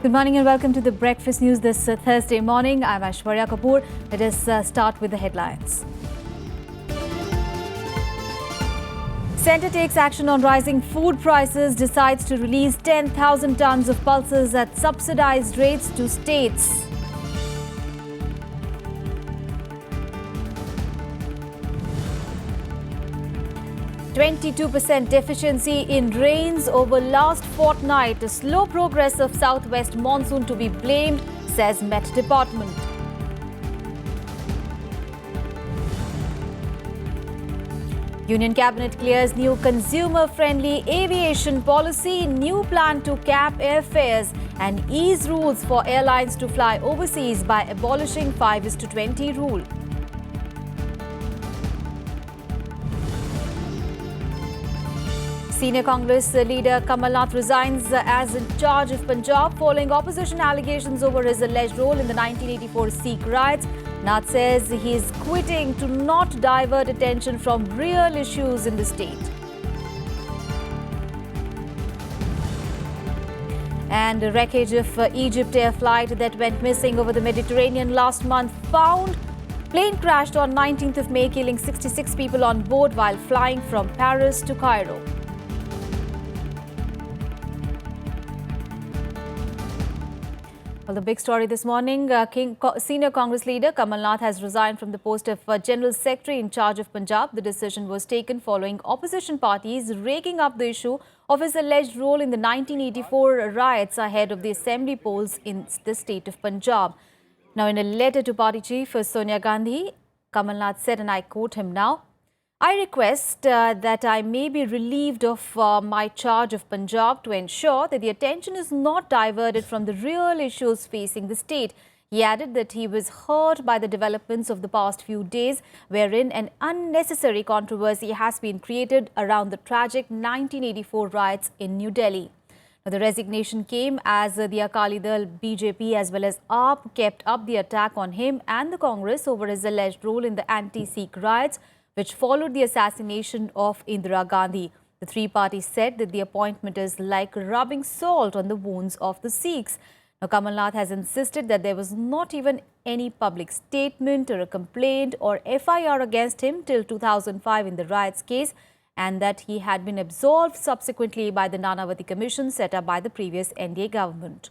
Good morning and welcome to the Breakfast News this Thursday morning. I'm Aishwarya Kapoor. Let us start with the headlines. Centre takes action on rising food prices, decides to release 10,000 tonnes of pulses at subsidised rates to states. %22% deficiency in rains over last fortnight. A slow progress of southwest monsoon to be blamed, says Met Department. Union Cabinet clears new consumer-friendly aviation policy, new plan to cap airfares and ease rules for airlines to fly overseas by abolishing 5:20 rule. Senior Congress leader Kamal resigns as in charge of Punjab following opposition allegations over his alleged role in the 1984 Sikh riots. Nath says he is quitting to not divert attention from real issues in the state. And the wreckage of EgyptAir flight that went missing over the Mediterranean last month found. Plane crashed on 19th of May, killing 66 people on board while flying from Paris to Cairo. Well, the big story this morning, Senior Congress leader Kamal Nath has resigned from the post of General Secretary in charge of Punjab. The decision was taken following opposition parties raking up the issue of his alleged role in the 1984 riots ahead of the assembly polls in the state of Punjab. Now, in a letter to party chief Sonia Gandhi, Kamal Nath said, and I quote him now, I request that I may be relieved of my charge of Punjab to ensure that the attention is not diverted from the real issues facing the state. He added that he was hurt by the developments of the past few days, wherein an unnecessary controversy has been created around the tragic 1984 riots in New Delhi. Now, the resignation came as the Akali Dal, BJP as well as AAP kept up the attack on him and the Congress over his alleged role in the anti-Sikh riots, which followed the assassination of Indira Gandhi. The three parties said that the appointment is like rubbing salt on the wounds of the Sikhs. Now, Kamal Nath has insisted that there was not even any public statement or a complaint or FIR against him till 2005 in the riots case, and that he had been absolved subsequently by the Nanavati Commission set up by the previous NDA government.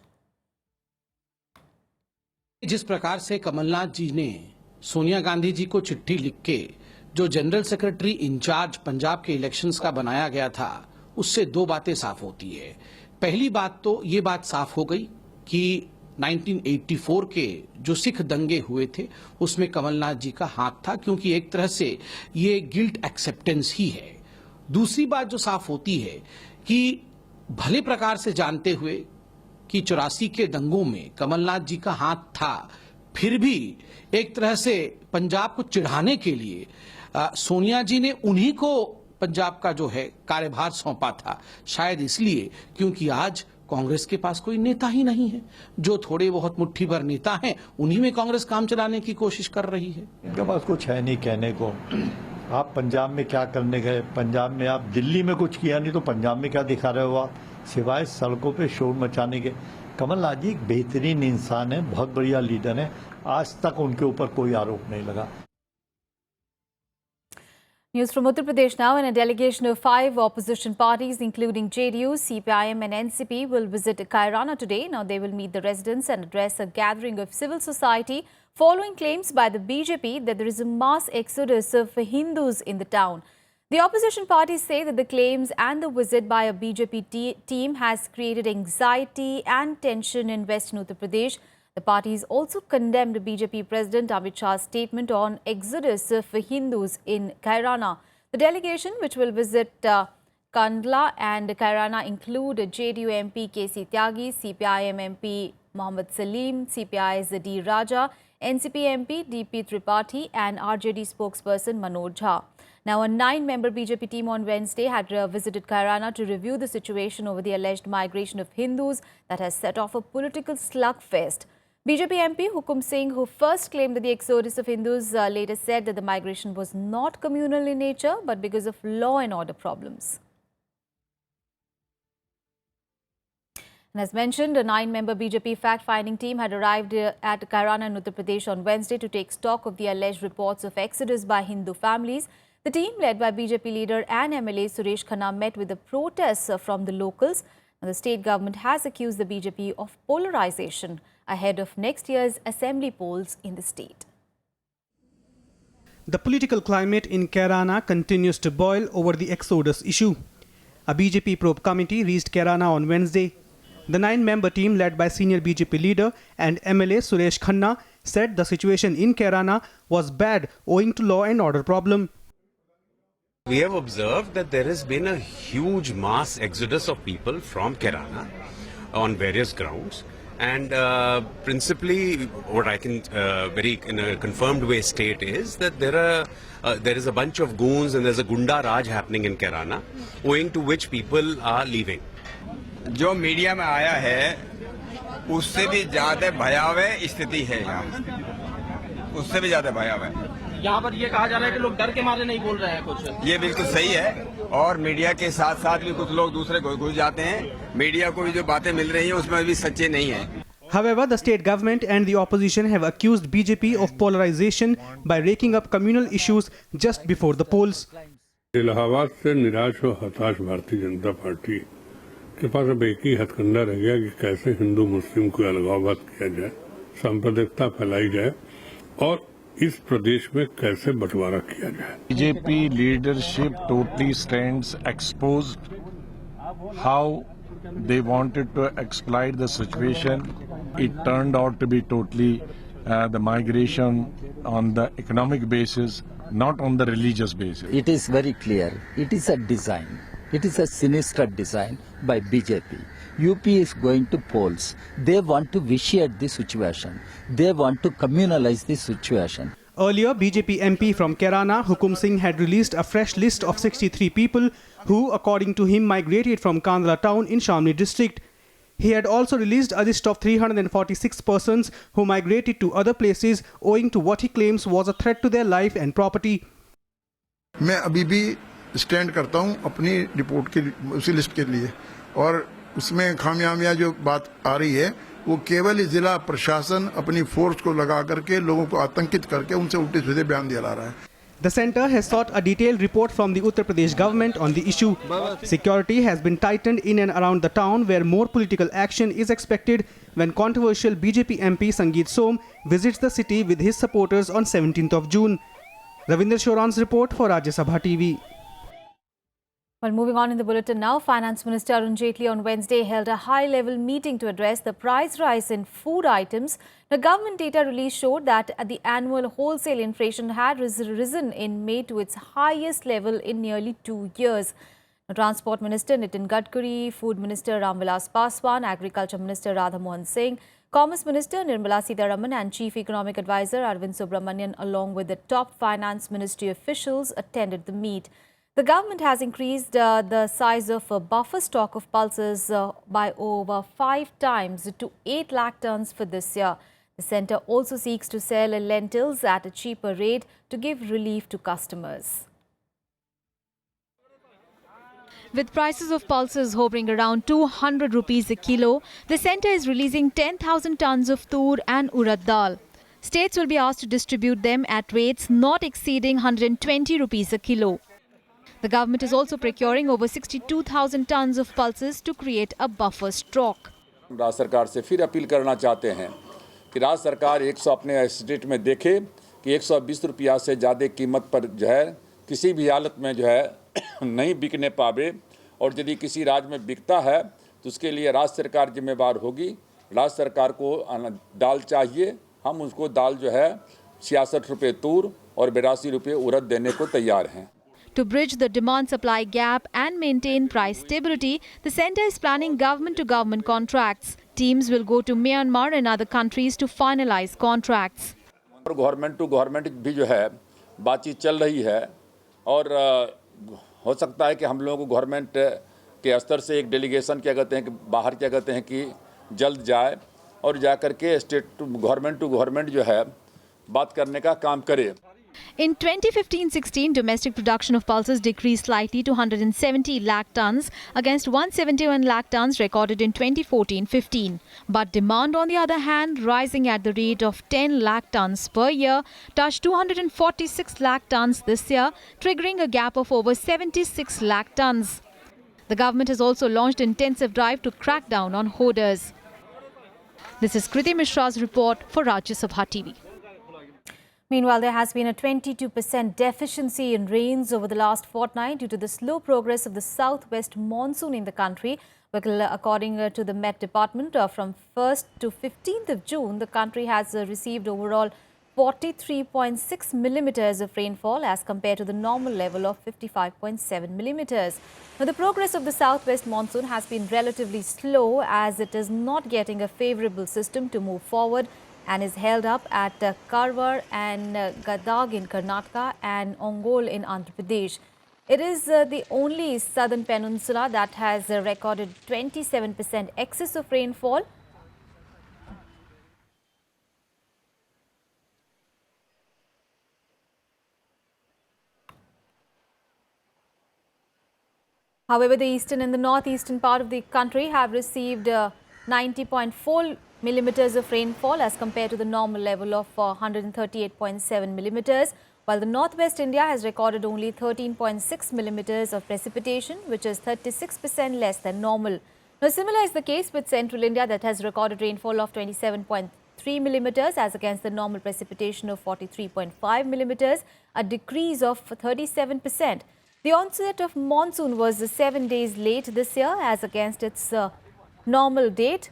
जिस प्रकार से कमलनाथ जी ने सोनिया गांधी जी को चिट्ठी लिख के जो general secretary in charge Punjab के इलेक्शंस का बनाया गया था, उससे दो बातें साफ होती है। पहली बात तो ये बात साफ हो गई कि 1984 के जो सिख दंगे हुए थे उसमें कमलनाथ जी का हाथ था, क्योंकि एक तरह से ये गिल्ट एक्सेप्टेंस ही है। दूसरी बात जो साफ होती है कि भले प्रकार से जानते हुए कि 84 के दंगों में कमलनाथ जी का हाथ था, फिर भी एक तरह से पंजाब को चिढ़ाने के लिए सोनिया जी ने उन्हीं को पंजाब का जो है कार्यभार सौंपा था, शायद इसलिए क्योंकि आज कांग्रेस के पास कोई नेता ही नहीं है। जो थोड़े बहुत मुट्ठी भर नेता हैं, उन्हीं में कांग्रेस काम चलाने की कोशिश कर रही है। इनके पास कुछ है नहीं कहने को। आप पंजाब में क्या करने गए? पंजाब में आप दिल्ली में कुछ किया नहीं तो पंजाब में क्या दिखा रहे हो आप, सिवाय सड़कों पे शोर मचाने के। कमलनाथ जी एक बेहतरीन इंसान है, बहुत बढ़िया लीडर है, आज तक उनके ऊपर कोई आरोप नहीं लगा। News from Uttar Pradesh now, and a delegation of 5 opposition parties, including JDU, CPIM and NCP, will visit Kairana today. Now, they will meet the residents and address a gathering of civil society following claims by the BJP that there is a mass exodus of Hindus in the town. The opposition parties say that the claims and the visit by a BJP team has created anxiety and tension in Western Uttar Pradesh. The parties also condemned BJP President Amit Shah's statement on exodus of Hindus in Kairana. The delegation, which will visit Kandla and Kairana, include JDU MP KC Tyagi, CPIM MP Mohammad Salim, CPI's D. Raja, NCP MP DP Tripathi and RJD spokesperson Manoj Jha. Now, a 9-member BJP team on Wednesday had visited Kairana to review the situation over the alleged migration of Hindus that has set off a political slugfest. BJP MP Hukum Singh, who first claimed that the exodus of Hindus, later said that the migration was not communal in nature but because of law and order problems. And as mentioned, a 9-member BJP fact-finding team had arrived at Kairana in Uttar Pradesh on Wednesday to take stock of the alleged reports of exodus by Hindu families. The team, led by BJP leader and MLA Suresh Khanna, met with the protests from the locals. Now, the state government has accused the BJP of polarization ahead of next year's assembly polls in the state. The political climate in Kairana continues to boil over the exodus issue. A BJP probe committee reached Kairana on Wednesday. The 9-member team, led by senior BJP leader and MLA Suresh Khanna, said the situation in Kairana was bad owing to law and order problem. We have observed that there has been a huge mass exodus of people from Kairana on various grounds, and principally what I can very in a confirmed way state is that there is a bunch of goons and there's a gunda raj happening in Kairana, owing to which people are leaving. जो media में आया है उससे भी ज्यादा भयावह स्थिति है यहाँ, उससे भी ज्यादा भयावह। यहाँ पर ये कहा जा रहा है कि लोग डर के मारे नहीं बोल रहे हैं कुछ। ये बिल्कुल सही है, और मीडिया के साथ साथ भी कुछ लोग दूसरे घुस जाते हैं। मीडिया को भी जो बातें मिल रही हैं उसमें भी सच्चे नहीं है। However, the state government and the opposition have accused BJP of polarization by raking up communal issues just before the polls. Allahabad से निराश और हताश भारतीय जनता पार्टी के पास अब एक ही हथकंडा रह गया कि कैसे हिंदू मुस्लिम को अलगाववाद किया जाए, सांप्रदायिकता फैलाई जाए और इस प्रदेश में कैसे बंटवारा किया जाए। BJP leadership totally stands exposed how they wanted to exploit the situation. It turned out to be totally the migration on the economic basis, not on the religious basis. It is very clear. It is a design. It is a sinister design by BJP. UP is going to polls. They want to vitiate the situation. They want to communalize the situation. Earlier, BJP MP from Kairana, Hukum Singh, had released a fresh list of 63 people who, according to him, migrated from Kandla town in Shamli district. He had also released a list of 346 persons who migrated to other places owing to what he claims was a threat to their life and property. मैं अभी भी stand करता हूं अपनी report के उसी list के लिए, और उसमें खामियां जो बात आ रही है वो केवल जिला प्रशासन अपनी फोर्स को लगा करके लोगों को आतंकित करके उनसे उल्टे सीधे बयान दिया जा रहा है। The centre has sought a detailed report from the Uttar Pradesh government on the issue. Security has been tightened in and around the town, where more political action is expected when controversial BJP MP Sangeet Som visits the city with his supporters on 17th of June. Ravinder Shoran's report for Rajya Sabha TV. Well, moving on in the bulletin now, Finance Minister Arun Jaitley on Wednesday held a high-level meeting to address the price rise in food items. The government data release showed that the annual wholesale inflation had risen in May to its highest level in nearly 2 years. The Transport Minister Nitin Gadkari, Food Minister Ramvilas Paswan, Agriculture Minister Radha Mohan Singh, Commerce Minister Nirmala Sitharaman and Chief Economic Advisor Arvind Subramanian, along with the top finance ministry officials, attended the meet. The government has increased the size of a buffer stock of pulses by over 5 times to 8 lakh tons for this year. The centre also seeks to sell lentils at a cheaper rate to give relief to customers. With prices of pulses hovering around 200 rupees a kilo, the centre is releasing 10,000 tons of tur and urad dal. States will be asked to distribute them at rates not exceeding 120 rupees a kilo. The government is also procuring over 62,000 tons of pulses to create a buffer stock. राज्य सरकार से फिर appeal करना चाहते हैं कि राज्य सरकार 100 अपने स्टेट में देखे कि 120 रुपया से ज़्यादा कीमत पर जो है किसी भी हालत में जो है नहीं बिकने पावे, और यदि किसी राज्य में बिकता है तो उसके लिए राज्य सरकार जिम्मेवार होगी। राज्य सरकार को दाल चाहिए, हम उसको दाल जो है 66 रुपये तूर और 82 रुपये उड़द देने को तैयार हैं। To bridge the demand-supply gap and maintain price stability, the centre is planning government-to-government contracts. Teams will go to Myanmar and other countries to finalize contracts. Government to government भी जो है बातचीत चल रही है, और हो सकता है कि हम लोगों को गवर्नमेंट के स्तर से एक डेलीगेशन क्या कहते हैं कि बाहर क्या कहते हैं कि जल्द जाए और जाकर के स्टेट टू गवर्नमेंट जो है बात करने का काम करे। In 2015-16, domestic production of pulses decreased slightly to 170 lakh tons against 171 lakh tons recorded in 2014-15. But demand, on the other hand, rising at the rate of 10 lakh tons per year, touched 246 lakh tons this year, triggering a gap of over 76 lakh tons. The government has also launched an intensive drive to crack down on hoarders. This is Kriti Mishra's report for Rajya Sabha TV. Meanwhile, there has been a 22% deficiency in rains over the last fortnight due to the slow progress of the southwest monsoon in the country. According to the Met Department, from 1st to 15th of June, the country has received overall 43.6 millimeters of rainfall as compared to the normal level of 55.7 millimeters. Now, the progress of the southwest monsoon has been relatively slow as it is not getting a favorable system to move forward and is held up at Karwar and Gadag in Karnataka and Ongole in Andhra Pradesh. It is the only southern peninsula that has recorded 27% excess of rainfall. However, the eastern and the northeastern part of the country have received 90.4 millimeters of rainfall as compared to the normal level of 138.7 millimeters, while the northwest India has recorded only 13.6 millimeters of precipitation, which is 36% less than normal. Now, similar is the case with central India that has recorded rainfall of 27.3 millimeters as against the normal precipitation of 43.5 millimeters, a decrease of 37%. The onset of monsoon was 7 days late this year as against its normal date.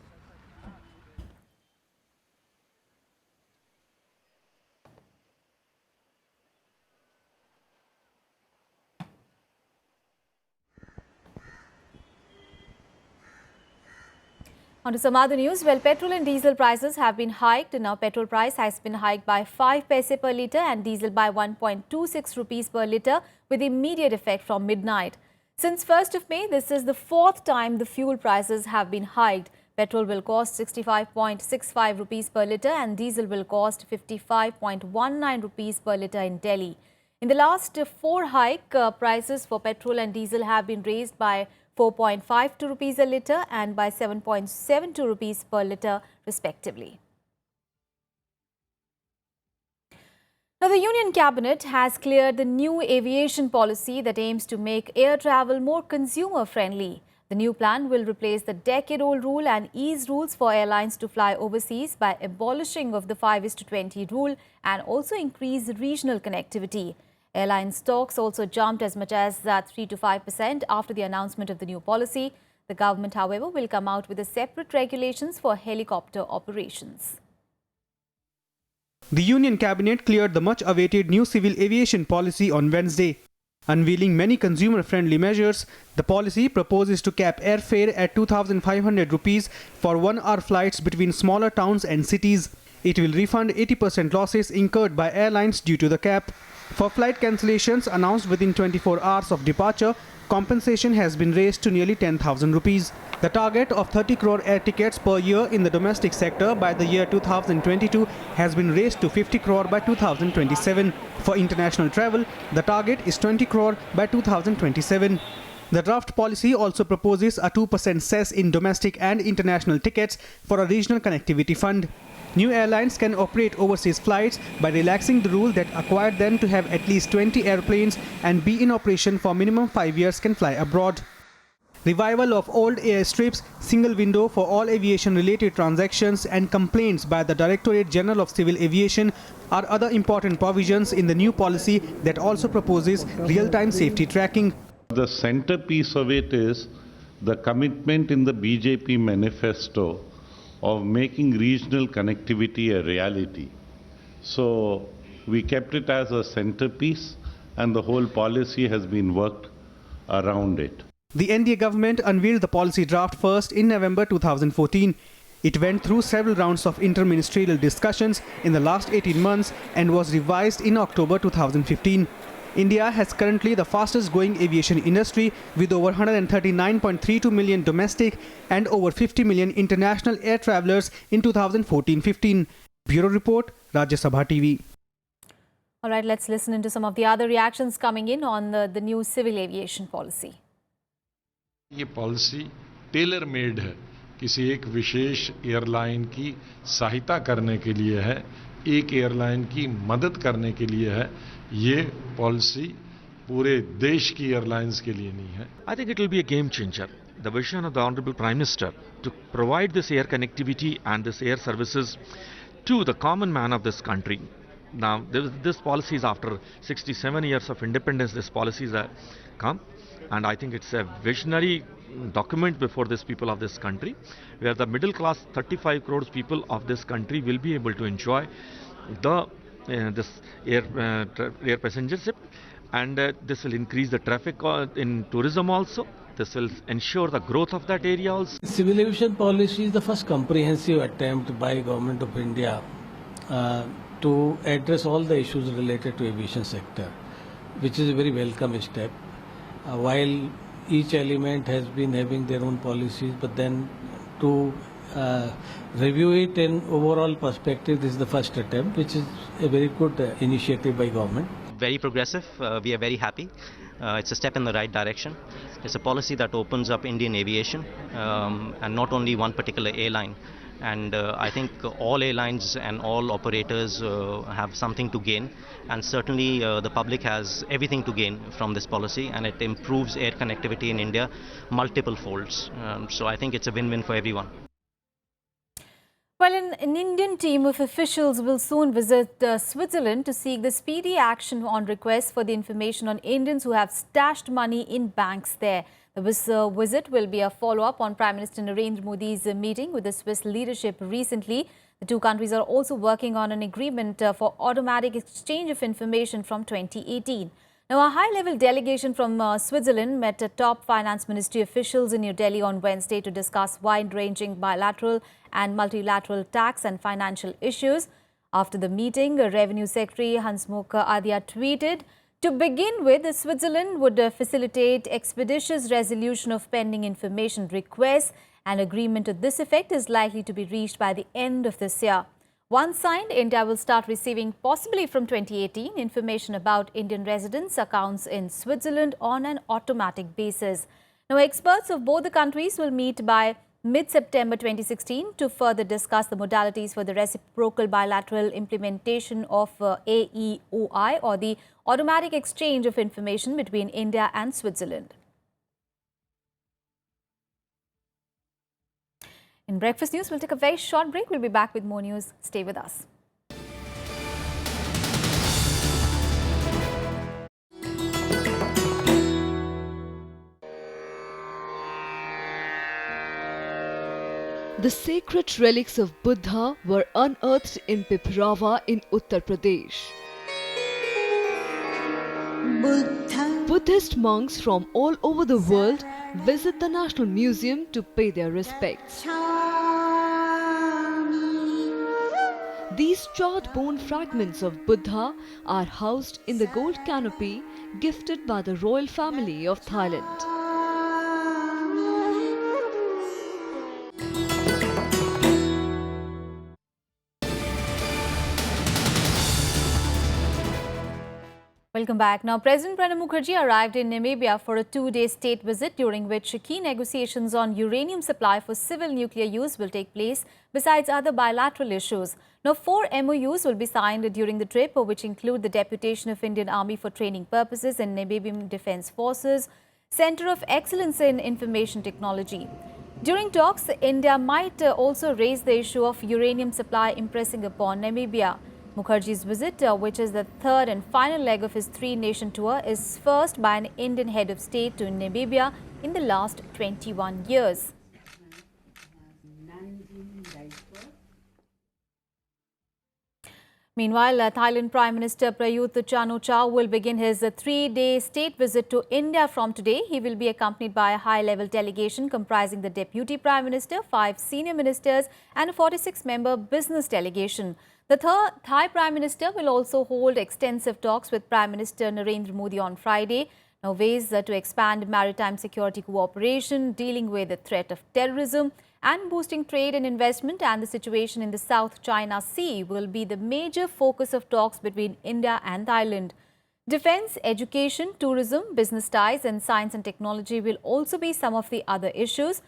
On to some other news. Well, petrol and diesel prices have been hiked. Now, petrol price has been hiked by 5 paise per litre and diesel by 1.26 rupees per litre with immediate effect from midnight. Since 1st of May, this is the 4th time the fuel prices have been hiked. Petrol will cost 65.65 rupees per litre and diesel will cost 55.19 rupees per litre in Delhi. In the last 4 hike, prices for petrol and diesel have been raised by 4.52 rupees a litre and by 7.72 rupees per litre respectively. Now, the Union Cabinet has cleared the new aviation policy that aims to make air travel more consumer-friendly. The new plan will replace the decade-old rule and ease rules for airlines to fly overseas by abolishing of the 5:20 rule and also increase regional connectivity. Airline stocks also jumped as much as 3 to 5% after the announcement of the new policy. The government, however, will come out with a separate regulations for helicopter operations. The Union Cabinet cleared the much-awaited new civil aviation policy on Wednesday. Unveiling many consumer-friendly measures, the policy proposes to cap airfare at 2,500 rupees for one-hour flights between smaller towns and cities. It will refund 80% losses incurred by airlines due to the cap. For flight cancellations announced within 24 hours of departure, compensation has been raised to nearly 10,000 rupees. The target of 30 crore air tickets per year in the domestic sector by the year 2022 has been raised to 50 crore by 2027. For international travel, the target is 20 crore by 2027. The draft policy also proposes a 2% cess in domestic and international tickets for a regional connectivity fund. New airlines can operate overseas flights by relaxing the rule that acquired them to have at least 20 airplanes and be in operation for minimum 5 years can fly abroad. Revival of old airstrips, single window for all aviation-related transactions and complaints by the Directorate General of Civil Aviation are other important provisions in the new policy that also proposes real-time safety tracking. The centerpiece of it is the commitment in the BJP manifesto of making regional connectivity a reality. So we kept it as a centerpiece and the whole policy has been worked around it. The NDA government unveiled the policy draft first in November 2014. It went through several rounds of interministerial discussions in the last 18 months and was revised in October 2015. India has currently the fastest growing aviation industry with over 139.32 million domestic and over 50 million international air travelers in 2014-15. Bureau Report, Rajya Sabha TV. All right, let's listen into some of the other reactions coming in on the new civil aviation policy. ये policy tailor made है, किसी एक विशेष airline की सहायता करने के लिए है, एक एयरलाइन की मदद करने के लिए है. ये पॉलिसी पूरे देश की एयरलाइंस के लिए नहीं है. I think it will be a game changer. The vision of the Honorable Prime Minister to provide this air connectivity and this air services to the common man of this country. Now, this policy is after 67 years of independence, this policies have come, and I think it's a visionary document before this people of this country, where the middle class 35 crores people of this country will be able to enjoy the this air passengership, and this will increase the traffic in tourism also. This will ensure the growth of that area also. Civil aviation policy is the first comprehensive attempt by Government of India to address all the issues related to aviation sector, which is a very welcome step. While each element has been having their own policies, but then to review it in overall perspective, this is the first attempt, which is a very good initiative by government. Very progressive. We are very happy. It's a step in the right direction. It's a policy that opens up Indian aviation and not only one particular airline. And I think all airlines and all operators have something to gain, and certainly the public has everything to gain from this policy, and it improves air connectivity in India multiple folds. So I think it's a win-win for everyone. Well, an Indian team of officials will soon visit Switzerland to seek the speedy action on requests for the information on Indians who have stashed money in banks there. This visit will be a follow-up on Prime Minister Narendra Modi's meeting with the Swiss leadership recently. The two countries are also working on an agreement for automatic exchange of information from 2018. Now, a high-level delegation from Switzerland met top finance ministry officials in New Delhi on Wednesday to discuss wide-ranging bilateral and multilateral tax and financial issues. After the meeting, Revenue Secretary Hansmukh Adhia tweeted, "To begin with, Switzerland would facilitate expeditious resolution of pending information requests. An agreement to this effect is likely to be reached by the end of this year. Once signed, India will start receiving, possibly from 2018, information about Indian residents' accounts in Switzerland on an automatic basis." Now, experts of both the countries will meet by mid-September 2016 to further discuss the modalities for the reciprocal bilateral implementation of AEOI, or the automatic exchange of information between India and Switzerland. In Breakfast News, we'll take a very short break. We'll be back with more news. Stay with us. The sacred relics of Buddha were unearthed in Piprava in Uttar Pradesh. Buddhist monks from all over the world visit the National Museum to pay their respects. These charred bone fragments of Buddha are housed in the gold canopy gifted by the royal family of Thailand. Welcome back. Now, President Pranab Mukherjee arrived in Namibia for a two-day state visit, during which key negotiations on uranium supply for civil nuclear use will take place, besides other bilateral issues. Now, 4 MOUs will be signed during the trip, which include the deputation of Indian Army for training purposes in Namibian Defence Forces, Centre of Excellence in Information Technology. During talks, India might also raise the issue of uranium supply impressing upon Namibia. Mukherjee's visit, which is the third and final leg of his 3-nation tour, is first by an Indian head of state to Namibia in the last 21 years. Meanwhile, Thailand Prime Minister Prayuth Chanukah will begin his 3-day state visit to India from today. He will be accompanied by a high-level delegation comprising the Deputy Prime Minister, 5 senior ministers and a 46-member business delegation. The Thai Prime Minister will also hold extensive talks with Prime Minister Narendra Modi on Friday. Now, ways to expand maritime security cooperation, dealing with the threat of terrorism and boosting trade and investment, and the situation in the South China Sea will be the major focus of talks between India and Thailand. Defence, education, tourism, business ties and science and technology will also be some of the other issues.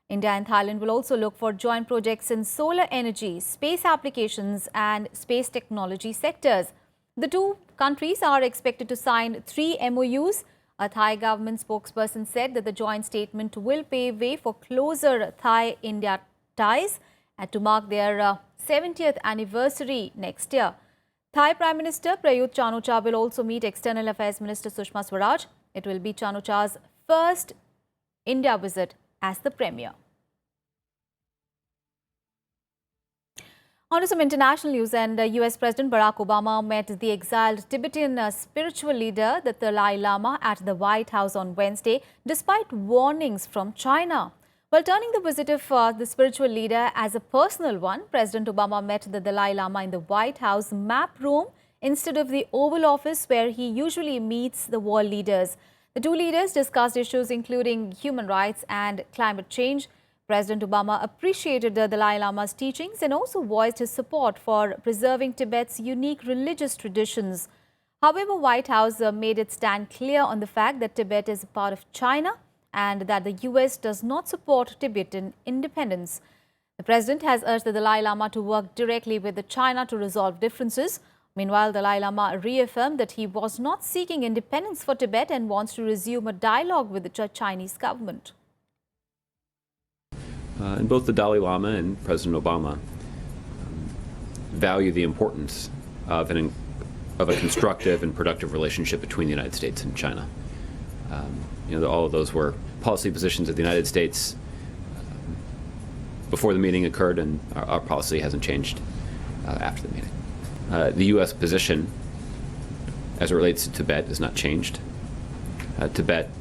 India and Thailand will also look for joint projects in solar energy, space applications and space technology sectors. The two countries are expected to sign 3 MOUs. A Thai government spokesperson said that the joint statement will pave way for closer Thai-India ties and to mark their 70th anniversary next year. Thai Prime Minister Prayuth Chanukah will also meet External Affairs Minister Sushma Swaraj. It will be Chanukah's first India visit as the Premier. On to some international news, and US President Barack Obama met the exiled Tibetan spiritual leader, the Dalai Lama, at the White House on Wednesday, despite warnings from China. While turning the visit of the spiritual leader as a personal one, President Obama met the Dalai Lama in the White House map room instead of the Oval Office, where he usually meets the world leaders. The two leaders discussed issues including human rights and climate change. President Obama appreciated the Dalai Lama's teachings and also voiced his support for preserving Tibet's unique religious traditions. However, White House made its stand clear on the fact that Tibet is a part of China and that the US does not support Tibetan independence. The president has urged the Dalai Lama to work directly with China to resolve differences. Meanwhile, the Dalai Lama reaffirmed that he was not seeking independence for Tibet and wants to resume a dialogue with the Chinese government. And both the Dalai Lama and President Obama value the importance of a constructive and productive relationship between the United States and China. All of those were policy positions of the United States before the meeting occurred, and our policy hasn't changed after the meeting. The U.S. position as it relates to Tibet has not changed. Tibet,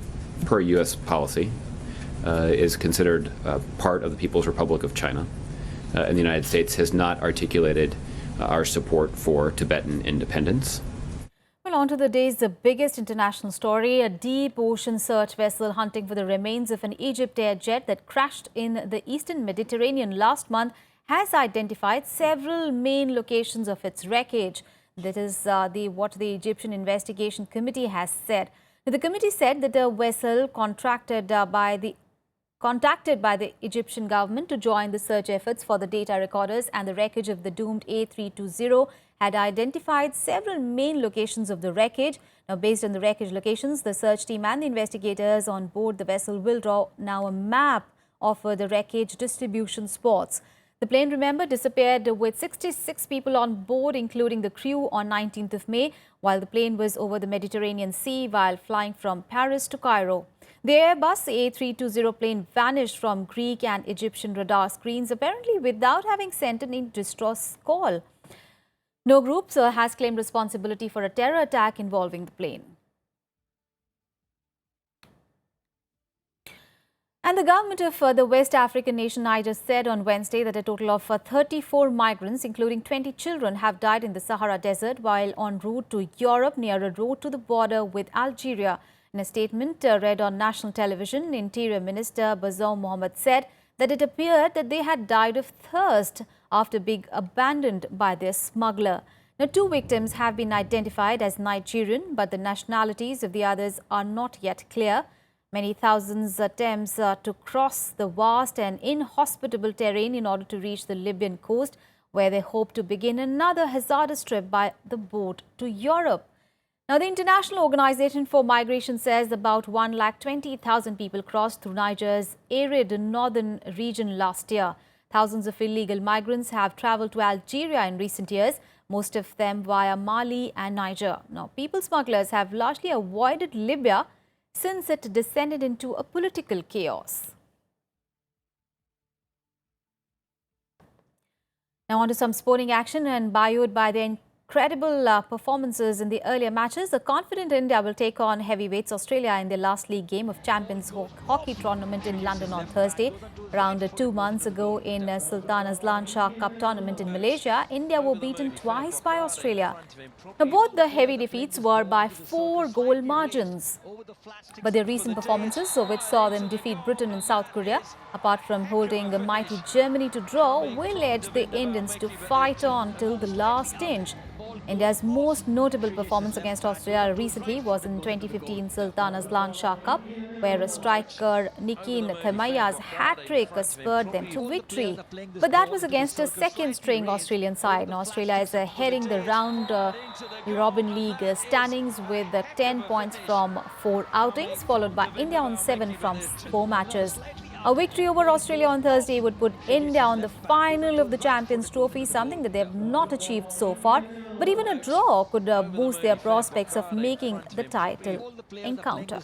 per U.S. policy, is considered part of the People's Republic of China, and the United States has not articulated our support for Tibetan independence. Well, on to the day's biggest international story. A deep ocean search vessel hunting for the remains of an EgyptAir jet that crashed in the eastern Mediterranean last month has identified several main locations of its wreckage. That is what the Egyptian Investigation Committee has said. The committee said that a vessel contacted by the Egyptian government to join the search efforts for the data recorders and the wreckage of the doomed A320 had identified several main locations of the wreckage. Now, based on the wreckage locations, the search team and the investigators on board the vessel will draw now a map of the wreckage distribution spots. The plane, remember, disappeared with 66 people on board, including the crew, on 19th of May, while the plane was over the Mediterranean Sea while flying from Paris to Cairo. The Airbus A320 plane vanished from Greek and Egyptian radar screens, apparently without having sent any distress call. No group has claimed responsibility for a terror attack involving the plane. And the government of the West African nation Niger said on Wednesday that a total of 34 migrants, including 20 children, have died in the Sahara Desert while en route to Europe near a road to the border with Algeria. In a statement read on national television, Interior Minister Bazoum Mohammed said that it appeared that they had died of thirst after being abandoned by their smuggler. Now, 2 victims have been identified as Nigerian, but the nationalities of the others are not yet clear. Many thousands attempts to cross the vast and inhospitable terrain in order to reach the Libyan coast, where they hope to begin another hazardous trip by the boat to Europe. Now, the International Organization for Migration says about 120,000 people crossed through Niger's arid northern region last year. Thousands of illegal migrants have traveled to Algeria in recent years, most of them via Mali and Niger. Now, people smugglers have largely avoided Libya since it descended into a political chaos. Now, on to some sporting action, and buoyed by the credible performances in the earlier matches, the confident India will take on heavyweights Australia in their last league game of Champions Hockey Tournament in London on Thursday. Around 2 months ago in Sultan Azlan Shah Cup tournament in Malaysia, India were beaten twice by Australia. Now, both the heavy defeats were by 4-goal margins. But their recent performances, which saw them defeat Britain and South Korea, apart from holding a mighty Germany to draw, will edge the Indians to fight on till the last inch. India's most notable performance against Australia recently was in 2015 Sultan Azlan Shah Cup, where striker Nikin Thermaya's hat-trick spurred them to victory. But that was against a second-string Australian side. Now, Australia is heading the round-robin league standings with 10 points from 4 outings, followed by India on 7 from 4 matches. A victory over Australia on Thursday would put India on the final of the Champions Trophy, something that they have not achieved so far. But even a draw could boost their prospects of making the title encounter.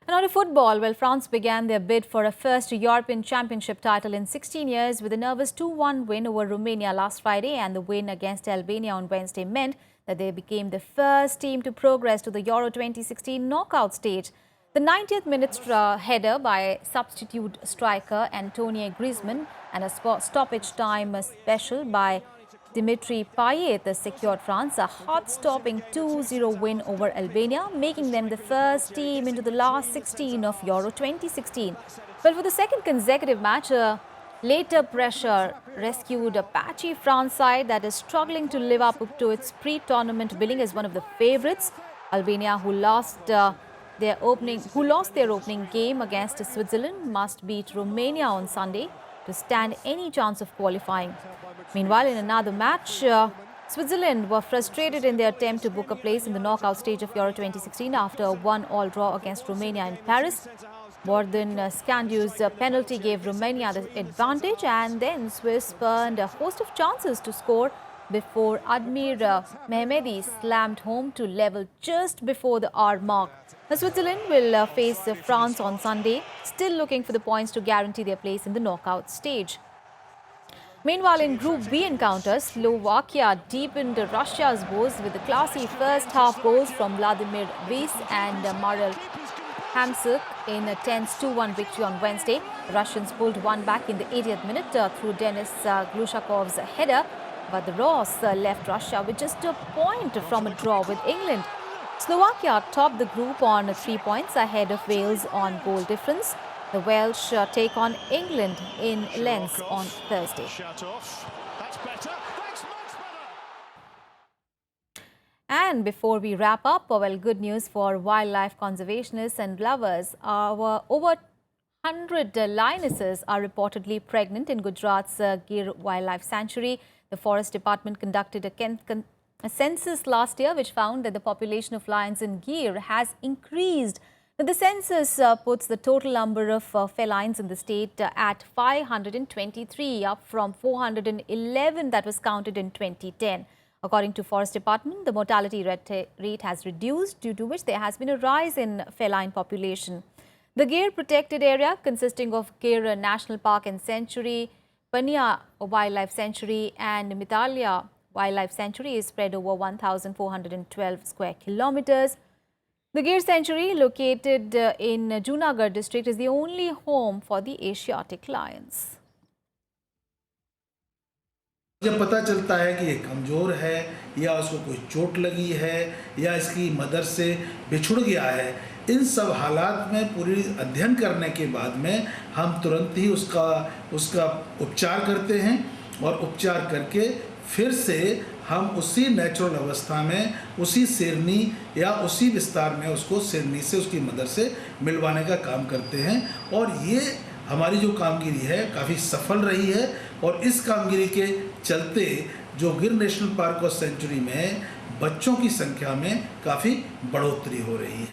And on to football, well, France began their bid for a first European Championship title in 16 years with a nervous 2-1 win over Romania last Friday, and the win against Albania on Wednesday meant that they became the first team to progress to the Euro 2016 knockout stage. The 90th minute header by substitute striker Antoine Griezmann and a stoppage time special by Dimitri Payet secured France a heart-stopping 2-0 win over Albania, making them the first team into the last 16 of Euro 2016. Well, for the second consecutive match, later pressure rescued a patchy France side that is struggling to live up to its pre-tournament billing as one of the favourites. Albania, who lost their opening game against Switzerland, must beat Romania on Sunday to stand any chance of qualifying. Meanwhile, in another match, Switzerland were frustrated in their attempt to book a place in the knockout stage of Euro 2016 after a 1-1 draw against Romania in Paris. Bordan Scandiu's penalty gave Romania the advantage, and then Swiss spurned a host of chances to score before Admir Mehmedi slammed home to level just before the hour mark. Now, Switzerland will face France on Sunday, still looking for the points to guarantee their place in the knockout stage. Meanwhile, in Group B encounters, Slovakia deepened Russia's woes with the classy first-half goals from Vladimir Vis and Marel Hamsik in a tense 2-1 victory on Wednesday. The Russians pulled one back in the 80th minute through Denis Glushakov's header, but the Ross left Russia with just a point from a draw with England. Slovakia topped the group on 3 points ahead of Wales on goal difference. The Welsh take on England in Lens on Thursday. And before we wrap up, well, good news for wildlife conservationists and lovers. Over 100 lionesses are reportedly pregnant in Gujarat's Gir Wildlife Sanctuary. The Forest Department conducted a census last year which found that the population of lions in Gir has increased. The census puts the total number of felines in the state at 523, up from 411 that was counted in 2010. According to Forest Department, the mortality rate has reduced, due to which there has been a rise in feline population. The Gir protected area, consisting of Gir National Park and Sanctuary, Pania Wildlife Sanctuary and Mitalia Wildlife Sanctuary, is spread over 1,412 square kilometers. The Gir Sanctuary, located in Junagadh district, is the only home for the Asiatic lions. जब पता चलता है कि ये कमज़ोर है या उसको कोई चोट लगी है या इसकी मदर से बिछुड़ गया है, इन सब हालात में पूरी अध्ययन करने के बाद में हम तुरंत ही उसका उपचार करते हैं और उपचार करके फिर से हम उसी नेचुरल अवस्था में, उसी शेरनी या उसी विस्तार में उसको शेरनी से, उसकी मदर से मिलवाने का काम करते हैं। और ये हमारी जो कामगिरी है काफ़ी सफल रही है और इस कामगिरी के चलते जो गिर नेशनल पार्क और सेंचुरी में बच्चों की संख्या में काफ़ी बढ़ोतरी हो रही है।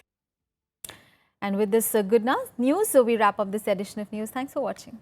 And with this good news, so we wrap up this edition of news. Thanks for watching.